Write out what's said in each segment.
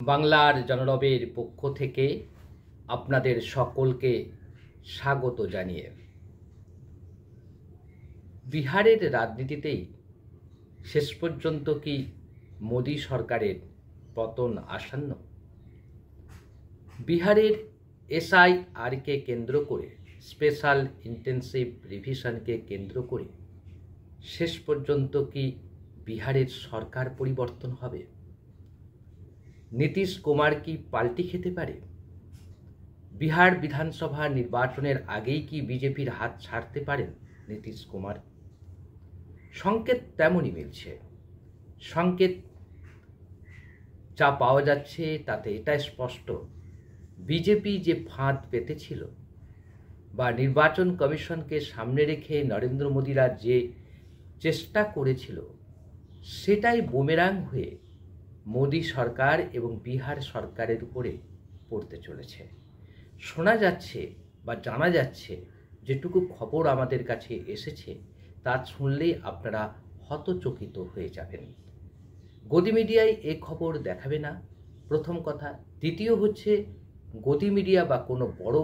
বাংলার জনরবের পক্ষ থেকে আপনাদের সকলকে স্বাগত জানিয়ে বিহারের রাজনীতিতেই শেষ পর্যন্ত কি মোদী সরকারের পতন আসন্ন? বিহারের এসআইআরকে কেন্দ্র করে, স্পেশাল ইন্টেন্সিভ রিভিশনকে কেন্দ্র করে শেষ পর্যন্ত কি বিহারের সরকার পরিবর্তন হবে? নীতিশ কুমার কি পাল্টি খেতে পারে? বিহার বিধানসভা নির্বাচনের আগেই কি বিজেপির হাত ছাড়তে পারেন নীতিশ কুমার? সংকেত তেমনই মিলছে। সংকেত যা পাওয়া যাচ্ছে তাতে এটা স্পষ্ট, বিজেপি যে ফাঁদ পেতেছিল বা নির্বাচন কমিশনকে সামনে রেখে নরেন্দ্র মোদীরা যে চেষ্টা করেছিল সেটাই বুমেরাং হয়ে মোদী সরকার এবং বিহার সরকারের উপরে পড়তে চলেছে। শোনা যাচ্ছে বা জানা যাচ্ছে, যেটুকু খবর আমাদের কাছে এসেছে তা শুনলেই আপনারা হতচকিত হয়ে যাবেন। গদি মিডিয়ায় এই খবর দেখাবে না, প্রথম কথা। দ্বিতীয় হচ্ছে, গদি মিডিয়া বা কোনো বড়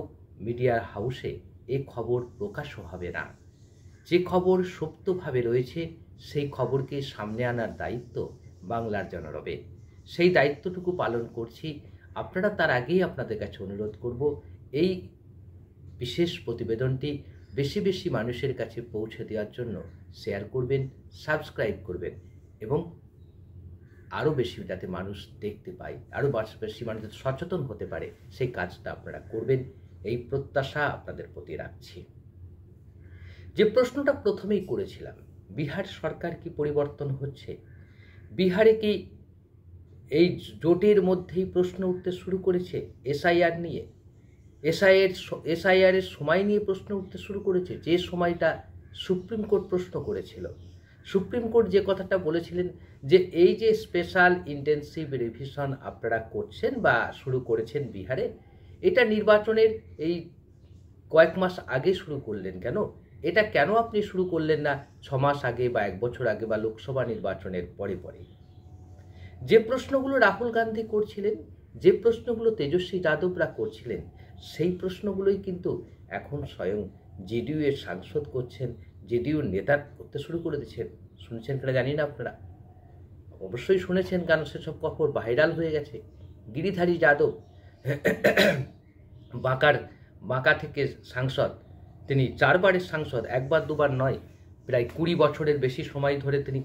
মিডিয়ার হাউসে এই খবর প্রকাশও হবে না। যে খবর সুপ্তভাবে রয়েছে সেই খবরকে সামনে আনার দায়িত্ব বাংলার জনরবে। সেই দায়িত্বটুকু পালন করছি। আপনারা তার আগেই আপনাদের কাছে অনুরোধ করব, এই বিশেষ প্রতিবেদনটি বেশি বেশি মানুষের কাছে পৌঁছে দেওয়ার জন্য শেয়ার করবেন, সাবস্ক্রাইব করবেন এবং আরও বেশি যাতে মানুষ দেখতে পায়, আরও বেশি মানুষ যাতে সচেতন হতে পারে সেই কাজটা আপনারা করবেন, এই প্রত্যাশা আপনাদের প্রতি রাখছি। যে প্রশ্নটা প্রথমেই করেছিলাম, বিহার সরকার কি পরিবর্তন হচ্ছে? বিহারে কি এই জোটের মধ্যেই প্রশ্ন উঠতে শুরু করেছে এসআইআর নিয়ে? এসআইআরের সময় নিয়ে প্রশ্ন উঠতে শুরু করেছে, যে সময়টা সুপ্রিম কোর্ট প্রশ্ন করেছিল। সুপ্রিম কোর্ট যে কথাটা বলেছিলেন যে এই যে স্পেশাল ইন্টেন্সিভ রিভিশন আপনারা করছেন বা শুরু করেছেন বিহারে, এটা নির্বাচনের এই কয়েক মাস আগে শুরু করলেন কেন? এটা কেন আপনি শুরু করলেন না 6 মাস আগে বা 1 বছর আগে বা লোকসভা নির্বাচনের পরে পরে? যে প্রশ্নগুলো রাহুল গান্ধী করছিলেন, যে প্রশ্নগুলো তেজস্বী যাদবরা করছিলেন, সেই প্রশ্নগুলোই কিন্তু এখন স্বয়ং জেডিইউ এর সাংসদ করছেন, জেডিইউ নেতা করতে শুরু করে দিচ্ছেন। শুনছেন কিনা জানি না আপনারা, অবশ্যই শুনেছেন কারণ সেসব খবর ভাইরাল হয়ে গেছে। গিরিধারী যাদব বাঁকা থেকে সাংসদ, তিনি 4 বারের সাংসদ, 1 বার 2 বার নয়, প্রায় 20 বছরের বেশি সময় ধরে তিনি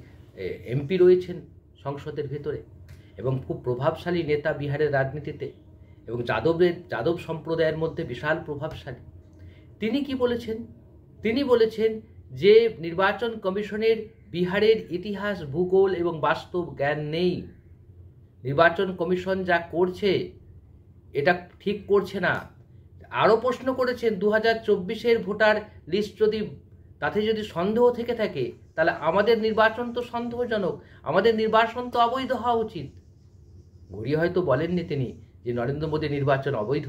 এমপি রয়েছেন সংসদের ভেতরে এবং খুব প্রভাবশালী নেতা বিহারের রাজনীতিতে এবং যাদব সম্প্রদায়ের মধ্যে বিশাল প্রভাবশালী। তিনি কি বলেছেন? তিনি বলেছেন যে নির্বাচন কমিশনের বিহারের ইতিহাস, ভূগোল এবং বাস্তব জ্ঞান নেই। নির্বাচন কমিশন যা করছে এটা ঠিক করছে না। আরও প্রশ্ন করেছেন 2024-এর ভোটার লিস্ট তাতে যদি সন্দেহ থেকে থাকে তাহলে আমাদের নির্বাচন তো সন্দেহজনক, আমাদের নির্বাচন তো অবৈধ হওয়া উচিত। ঘুরিয়ে হয়তো বলেননি তিনি যে নরেন্দ্র মোদী নির্বাচন অবৈধ,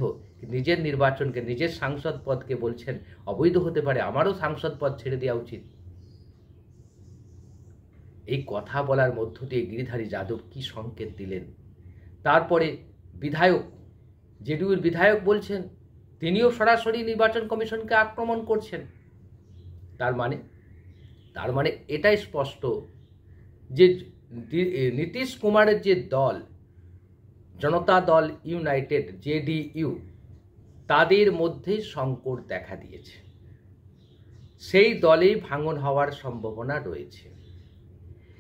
নিজের নির্বাচনকে, নিজের সাংসদ পদকে বলছেন অবৈধ হতে পারে, আমারও সাংসদ পদ ছেড়ে দেওয়া উচিত। এই কথা বলার মধ্য দিয়ে গিরিধারী যাদব কি সংকেত দিলেন? তারপরে বিধায়ক, জেডিইউর বিধায়ক বলছেন তিনিও সরাসরি নির্বাচন কমিশনকে আক্রমণ করছেন। তার মানে এটাই স্পষ্ট যে নীতিশ কুমারের যে দল, জনতা দল ইউনাইটেড, জেডিইউ, তাদের মধ্যেই সংকট দেখা দিয়েছে। সেই দলেই ভাঙন হওয়ার সম্ভাবনা রয়েছে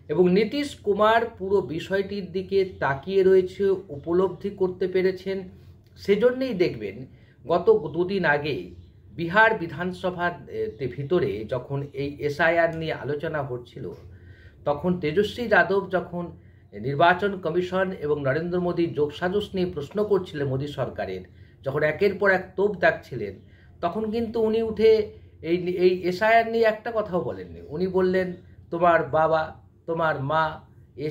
এবং নীতিশ কুমার পুরো বিষয়টির দিকে তাকিয়ে রয়েছে, উপলব্ধি করতে পেরেছেন। সেজন্যই দেখবেন গত 2 দিন আগে বিহার বিধানসভার ভিতরে যখন এই এসআইআর নিয়ে আলোচনা হচ্ছিল, তখন তেজস্বী যাদব যখন নির্বাচন কমিশন এবং নরেন্দ্র মোদীর যোগসাজশ নিয়ে প্রশ্ন করছিলেন মোদী সরকারের, যখন একের পর এক তোপ দাগছিলেন, তখন কিন্তু উনি উঠে এই এসআইআর নিয়ে একটা কথাও বলেননি। উনি বললেন তোমার বাবা, তোমার মা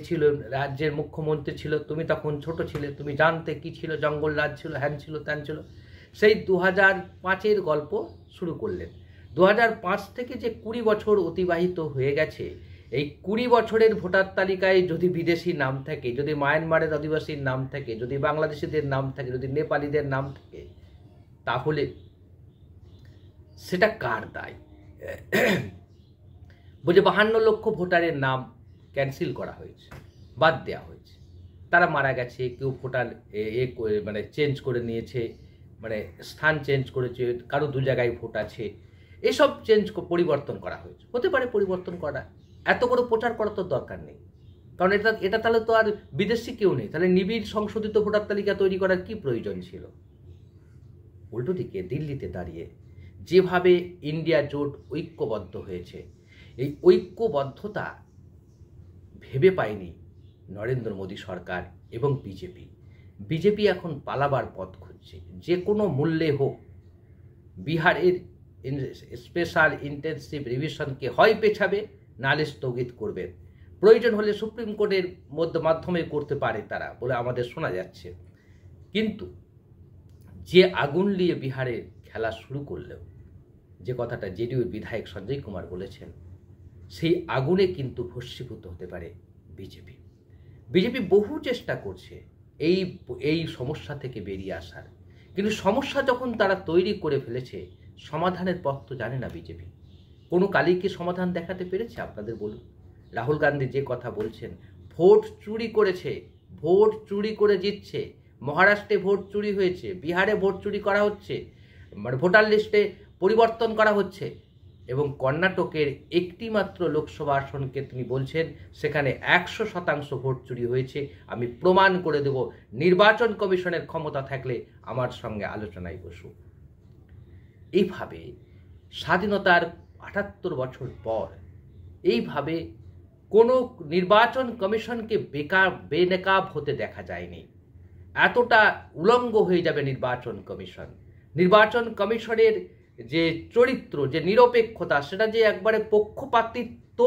ছিল রাজ্যের মুখ্যমন্ত্রী ছিল, তুমি তখন ছোট ছিলে, তুমি জানতে কি ছিল, জঙ্গল রাজ ছিল, হ্যান ছিল, ত্যান ছিল। সেই 2005-এর গল্প শুরু করলেন। 2005 থেকে যে 20 বছর অতিবাহিত হয়ে গেছে, এই 20 বছরের ভোটার তালিকায় যদি বিদেশি নাম থাকে, যদি মায়ানমারের আদিবাসীর নাম থাকে, যদি বাংলাদেশিদের নাম থাকে, যদি নেপালিদের নাম থাকে, তাহলে সেটা কার দায়? বলছে 52 লক্ষ ভোটারের নাম ক্যান্সেল করা হয়েছে, বাদ দেওয়া হয়েছে। তারা মারা গেছে, কেউ ভোটার মানে চেঞ্জ করে নিয়েছে, মানে স্থান চেঞ্জ করেছে, কারো 2 জায়গায় ভোট আছে, এসব পরিবর্তন করা হয়েছে। হতে পারে পরিবর্তন করা, এত করে প্রচার করার তো দরকার নেই, কারণ এটা তাহলে তো আর বিদেশি কেউ নেই, তাহলে নিবিড় সংশোধিত ভোটার তালিকা তৈরি করার কি প্রয়োজন ছিল? উল্টো দিকে দিল্লিতে দাঁড়িয়ে যেভাবে ইন্ডিয়া জোট ঐক্যবদ্ধ হয়েছে, এই ঐক্যবদ্ধতা ভেবে পায়নি নরেন্দ্র মোদী সরকার এবং বিজেপি এখন পালাবার পথ খুঁজছে, যে কোনো মূল্যে হোক বিহারের স্পেশাল ইন্টেনসিভ রিভিশনকে হয় পেছাবে, নালে স্থগিত করবে, প্রয়োজন হলে সুপ্রিম কোর্টের মাধ্যমে করতে পারে তারা বলে আমাদের শোনা যাচ্ছে। কিন্তু যে আগুন নিয়ে বিহারে খেলা শুরু করলেও, যে কথাটা জেডিইউর বিধায়ক সঞ্জয় কুমার বলেছেন, সেই আগুনে কিন্তু ভস্মীভূত হতে পারে বিজেপি বহু চেষ্টা করছে এই সমস্যা থেকে বেরিয়ে আসার, কিন্তু সমস্যা যখন তারা তৈরি করে ফেলেছে, সমাধানের পথ তো জানে না বিজেপি। কোনো কালই কি সমাধান দেখাতে পেরেছে? আপনাদের বলুন। রাহুল গান্ধী যে কথা বলছেন, ভোট চুরি করেছে, ভোট চুরি করে জিতছে, মহারাষ্ট্রে ভোট চুরি হয়েছে, বিহারে ভোট চুরি করা হচ্ছে, মানে ভোটার লিস্টে পরিবর্তন করা হচ্ছে, এবং কর্ণাটকের একটি মাত্র লোকসভা আসনকে তিনি বলছেন সেখানে 100% ভোট চুরি হয়েছে, আমি প্রমাণ করে দেব, নির্বাচন কমিশনের ক্ষমতা থাকলে আমার সঙ্গে আলোচনায় বসুন। এইভাবে স্বাধীনতার 78 বছর পর এইভাবে কোনো নির্বাচন কমিশনকে বেনকাব হতে দেখা যায়নি। এতটা উলঙ্গ হয়ে যাবে নির্বাচন কমিশনের যে চরিত্র, যে নিরপেক্ষতা, সেটা যে একবারে পক্ষপাতিত্ব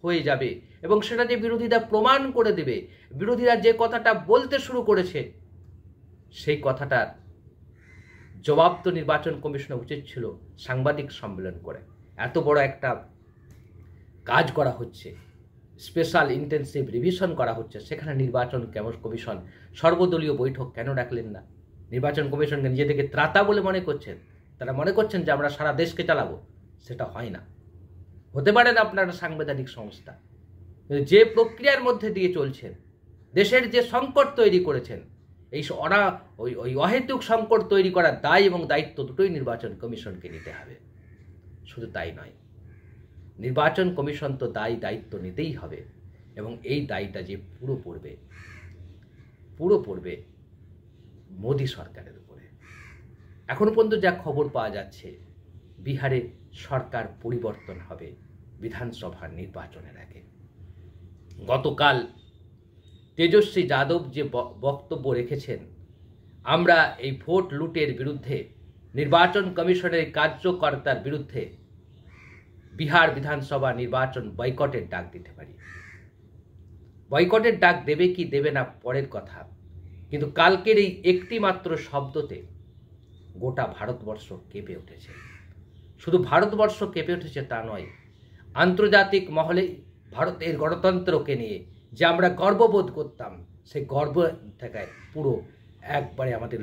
হয়ে যাবে, এবং সেটা যে বিরোধীরা প্রমাণ করে দেবে। বিরোধীরা যে কথাটা বলতে শুরু করেছে, সেই কথাটার জবাব তো নির্বাচন কমিশনের উচিত ছিল সাংবাদিক সম্মেলন করে। এত বড় একটা কাজ করা হচ্ছে, স্পেশাল ইন্টেনসিভ রিভিশন করা হচ্ছে, সেখানে নির্বাচন কমিশন সর্বদলীয় বৈঠক কেন ডাকলেন না? নির্বাচন কমিশনকে নিজেদেরকে ত্রাতা বলে মনে করছেন, তারা মনে করছেন যে আমরা সারা দেশকে চালাবো, সেটা হয় না। হতে পারে না আপনারা সাংবিধানিক সংস্থা, যে প্রক্রিয়ার মধ্যে দিয়ে চলছেন, দেশের যে সংকট তৈরি করেছেন, ওই অহেতুক সংকট তৈরি করার দায় এবং দায়িত্ব দুটোই নির্বাচন কমিশনকে নিতে হবে। শুধু তাই নয়, নির্বাচন কমিশন তো দায়িত্ব নিতেই হবে, এবং এই দায়টা যে পুরো পড়বে মোদী সরকারের উপরে। এখনো পর্যন্ত যা খবর পাওয়া যাচ্ছে, বিহারে সরকার পরিবর্তন হবে বিধানসভার নির্বাচনের আগে। গতকাল তেজস্বী যাদব যে বক্তব্য রেখেছেন, আমরা এই ভোট লুটের বিরুদ্ধে, নির্বাচন কমিশনের কার্যকর্তার বিরুদ্ধে বিহার বিধানসভা নির্বাচন বয়কটের ডাক দিতে পারি। বয়কটের ডাক দেবে কি দেবে না পরের কথা, কিন্তু কালকের এই একটি মাত্র শব্দতে গোটা ভারতবর্ষ কেঁপে উঠেছে। শুধু ভারতবর্ষ কেঁপে উঠেছে তা নয়, আন্তর্জাতিক মহলে ভারতের গণতন্ত্রকে নিয়ে যে আমরা গর্ববোধ করতাম, সেই গর্ব থেকে পুরো একবারে আমাদের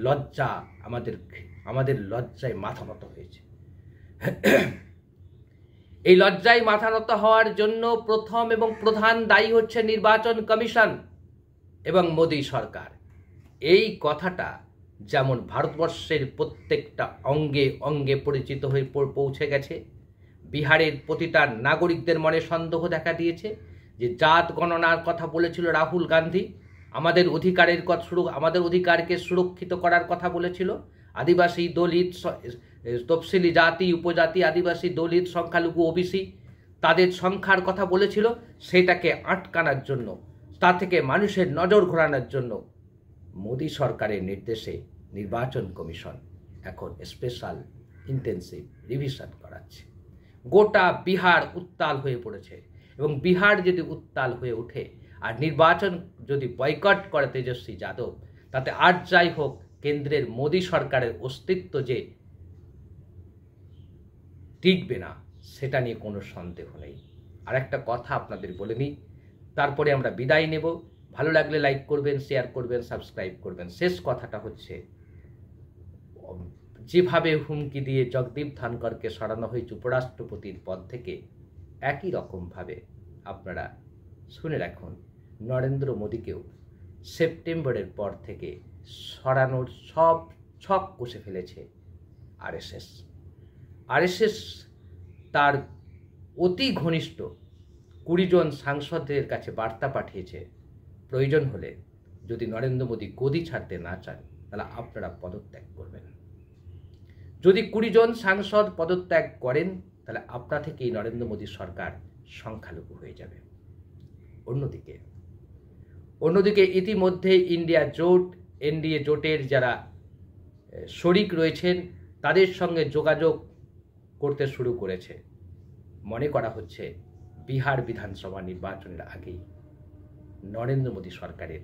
লজ্জায় মাথা নত হয়েছে। এই লজ্জায় মাথা নত হওয়ার জন্য প্রথম এবং প্রধান দায়ী হচ্ছে নির্বাচন কমিশন এবং মোদী সরকার। এই কথাটা যেমন ভারতবর্ষের প্রত্যেকটা অঙ্গে অঙ্গে পরিচিত হয়ে পৌঁছে গেছে, বিহারের প্রতিটা নাগরিকদের মনে সন্দেহ দেখা দিয়েছে। যে জাত গণনার কথা বলেছিল রাহুল গান্ধী, আমাদের অধিকারকে সুরক্ষিত করার কথা বলেছিল, আদিবাসী, দলিত, তফসিলি জাতি, উপজাতি, আদিবাসী, দলিত, সংখ্যালঘু, ওবিসি, তাদের সংখ্যার কথা বলেছিল, সেটাকে আটকানোর জন্য, তা থেকে মানুষের নজর ঘোরানোর জন্য মোদী সরকারের নির্দেশে নির্বাচন কমিশন এখন স্পেশাল ইন্টেনসিভ রিভিশন করাচ্ছে। গোটা বিহার উত্তাল হয়ে পড়েছে, এবং বিহার যদি উত্তাল হয়ে ওঠে আর নির্বাচন যদি বয়কট করে তেজস্বী যাদব, তাতে আর যাই হোক কেন্দ্রের মোদী সরকারের অস্তিত্ব যে টিকবে না, সেটা নিয়ে কোনো সন্দেহ নেই। আর একটা কথা আপনাদের বলে নিই, তারপরে আমরা বিদায় নেব। ভালো লাগলে লাইক করবেন, শেয়ার করবেন, সাবস্ক্রাইব করবেন। শেষ কথাটা হচ্ছে, যেভাবে হুমকি দিয়ে জগদীপ ধনকরকে সরানো হয়েছে উপরাষ্ট্রপতির পদ থেকে, একই রকমভাবে আপনারা শুনে রাখুন, নরেন্দ্র মোদীকেও সেপ্টেম্বরের পর থেকে সরানোর সব ছক কষে ফেলেছে আরএসএস। আরএসএস তার অতি ঘনিষ্ঠ 20 জন সাংসদের কাছে বার্তা পাঠিয়েছে, প্রয়োজন হলে যদি নরেন্দ্র মোদী গদি ছাড়তে না চান তাহলে আপনারা পদত্যাগ করবেন। যদি 20 জন সাংসদ পদত্যাগ করেন তাহলে আপনা থেকেই নরেন্দ্র মোদী সরকার সংখ্যালঘু হয়ে যাবে। অন্যদিকে ইতিমধ্যে ইন্ডিয়া জোট, এনডিএ জোটের যারা শরিক রয়েছেন তাদের সঙ্গে যোগাযোগ করতে শুরু করেছে। মনে করা হচ্ছে বিহার বিধানসভা নির্বাচনের আগেই নরেন্দ্র মোদী সরকারের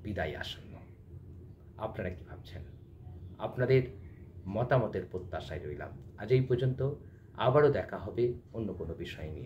বিদায় আসন্ন। আপনারা কি ভাবছেন? আপনাদের মতামতের প্রত্যাশায় রইলাম। আজ এই পর্যন্ত, আবারও দেখা হবে অন্য কোনো বিষয় নিয়ে।